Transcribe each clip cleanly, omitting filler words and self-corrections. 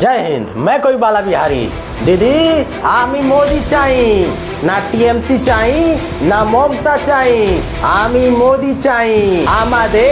जय हिंद। मैं कोई बाला बिहारी। दीदी आमी मोदी चाहिए, ना टीएमसी चाहिए, ना ममता चाहिए, आमी मोदी चाहिए। आमादे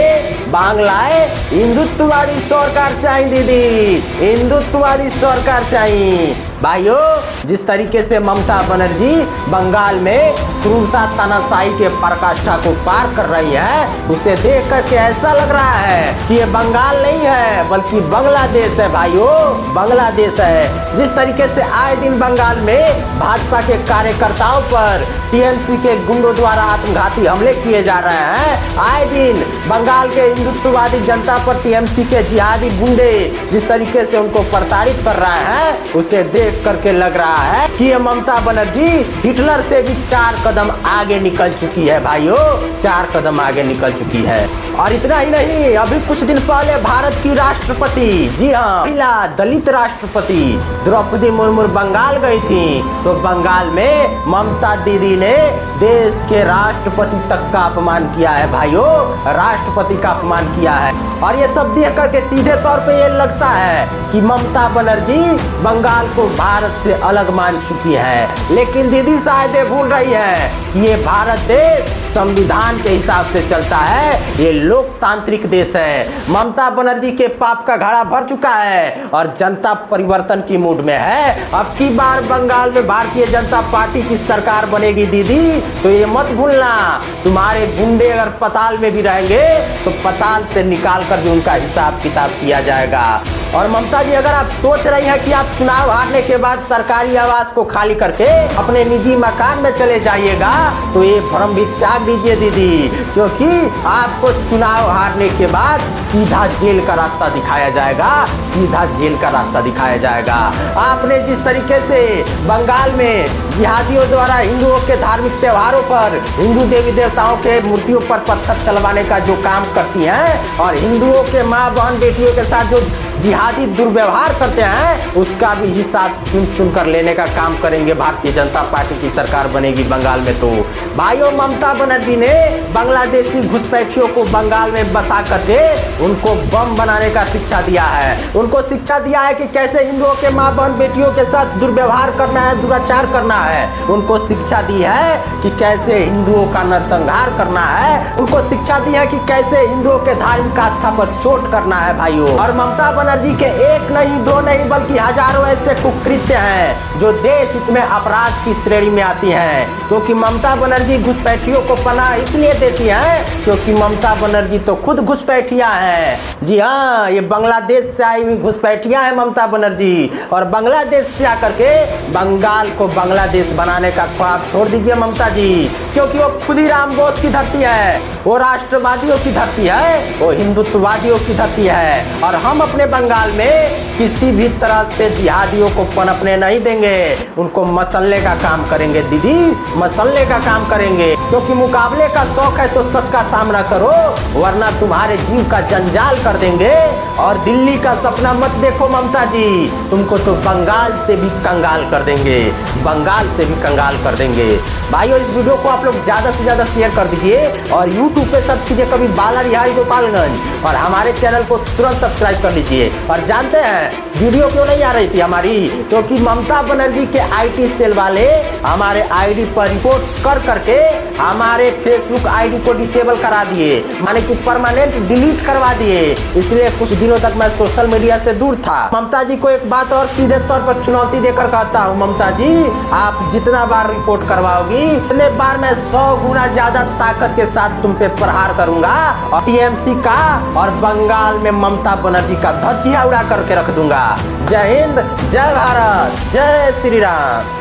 बांग्लाय हिंदुत्ववादी सरकार चाहिए दीदी, हिंदुत्ववादी सरकार चाहिए। भाइयों, जिस तरीके से ममता बनर्जी बंगाल में क्रूरता तानाशाही के पराकाष्ठा को पार कर रही है, उसे देख करके ऐसा लग रहा है कि ये बंगाल नहीं है बल्कि बांग्लादेश है। भाइयों, बांग्लादेश है। जिस तरीके से आए दिन बंगाल में भाजपा के कार्यकर्ताओं पर टीएमसी के गुंडों द्वारा आत्मघाती हमले किए जा रहे हैं, आए दिन बंगाल के हिंदुत्ववादी जनता पर टीएमसी के जिहादी गुंडे जिस तरीके से उनको प्रताड़ित कर रहे हैं, उसे देख करके लग रहा है कि ये ममता बनर्जी हिटलर से भी 4 कदम आगे निकल चुकी है। भाइयों, 4 कदम आगे निकल चुकी है। और इतना ही नहीं, अभी कुछ दिन पहले भारत की राष्ट्रपति, जी हाँ, महिला दलित राष्ट्रपति द्रौपदी मुर्मू बंगाल गई थी, तो बंगाल में ममता दीदी ने देश के राष्ट्रपति तक का अपमान किया है। भाइयों, राष्ट्रपति का अपमान किया है। और ये सब देख करके सीधे तौर पे ये लगता है कि ममता बनर्जी बंगाल को भारत से अलग मान चुकी है। लेकिन दीदी शायद ये भूल रही है कि ये भारत देश संविधान के हिसाब से चलता है, ये लोकतांत्रिक देश है। ममता बनर्जी के पाप का घड़ा भर चुका है और जनता परिवर्तन की मूड में है। अब की बार बंगाल में भारतीय जनता पार्टी की सरकार बनेगी दीदी, तो ये मत भूलना, तुम्हारे गुंडे अगर पताल में भी रहेंगे तो पताल से निकाल कर भी उनका हिसाब किताब किया जाएगा। और ममता जी, अगर आप सोच रही हैं कि आप चुनाव हारने के बाद सरकारी आवास को खाली करके अपने निजी मकान में चले जाइएगा, तो ये भ्रम भी त्याग दीजिए दीदी, क्योंकि आपको चुनाव हारने के बाद सीधा जेल का रास्ता दिखाया जाएगा, सीधा जेल का रास्ता दिखाया जाएगा। आपने जिस तरीके से बंगाल में जिहादियों द्वारा हिंदुओं के धार्मिक त्योहारों पर, हिंदू देवी देवताओं के मूर्तियों पर पत्थर चलवाने का जो काम करती हैं और हिंदुओं के माँ बहन बेटियों के साथ जो जिहादी दुर्व्यवहार करते हैं, उसका भी हिसाब चुन चुन कर लेने का काम करेंगे भारतीय जनता पार्टी की सरकार बनेगी बंगाल में। तो भाइयों, ममता बनर्जी ने बांग्लादेशी घुसपैठियों को बंगाल में बसा करके उनको बम बनाने का शिक्षा दिया है। उनको शिक्षा दिया है कि कैसे हिंदुओं के माँ बहन बेटियों के साथ दुर्व्यवहार करना है, दुराचार करना है। उनको शिक्षा दी है कि कैसे हिंदुओं का नरसंहार करना है। उनको शिक्षा दी है कि कैसे हिंदुओं के धार्मिक आस्था पर चोट करना है। भाइयों, और ममता बनर्जी के एक नहीं, 2 नहीं, बल्कि हजारों ऐसे कुकृत्य हैं जो देश हित में अपराध की श्रेणी में आती हैं। क्योंकि ममता बनर्जी घुसपैठियों को पनाह इसलिए देती हैं क्योंकि ममता बनर्जी तो खुद घुसपैठिया है। जी हाँ, ये बांग्लादेश से आई हुई घुसपैठिया है ममता बनर्जी। और बांग्लादेश से आकर के बंगाल को बांग्लादेश बनाने का ख्वाब छोड़ दीजिए ममता जी, क्योंकि वो खुद ही राम बोस की धरती है, वो राष्ट्रवादियों की धरती है, वो हिंदुत्ववादियों की धरती है। और हम अपने बंगाल में किसी भी तरह से जिहादियों को पनपने नहीं देंगे। उनको मसलने का काम करेंगे दीदी, मसलने का काम करेंगे। क्योंकि मुकाबले का शौक है तो सच का सामना करो, वरना तुम्हारे जीव का जंजाल कर देंगे। और दिल्ली का सपना मत देखो ममता जी, तुमको तो बंगाल से भी कंगाल कर देंगे, बंगाल से भी कंगाल कर देंगे। भाइयों, इस वीडियो को आप लोग ज़्यादा से ज़्यादा शेयर कर दीजिए और यूट्यूब पे सर्च कीजिए कभी बाला बिहारी गोपालगंज, और हमारे चैनल को तुरंत सब्सक्राइब कर लीजिए। और जानते हैं वीडियो क्यों नहीं आ रही थी हमारी? क्योंकि ममता बनर्जी के IT सेल वाले हमारे ID पर रिपोर्ट कर करके हमारे फेसबुक ID को डिसेबल करा दिए, माने कि परमानेंट डिलीट करवा दिए। इसलिए कुछ दिनों तक मैं सोशल मीडिया से दूर था। ममता जी को एक बात और सीधे तौर पर चुनौती देकर कहता हूँ, ममता जी, आप जितना बार रिपोर्ट करवाओगी उतने बार मैं 100 गुना ज्यादा ताकत के साथ तुम पे प्रहार करूंगा और टीएमसी का और बंगाल में ममता बनर्जी का धजिया उड़ा करके रख दूंगा। जय हिंद, जय भारत, जय श्री राम।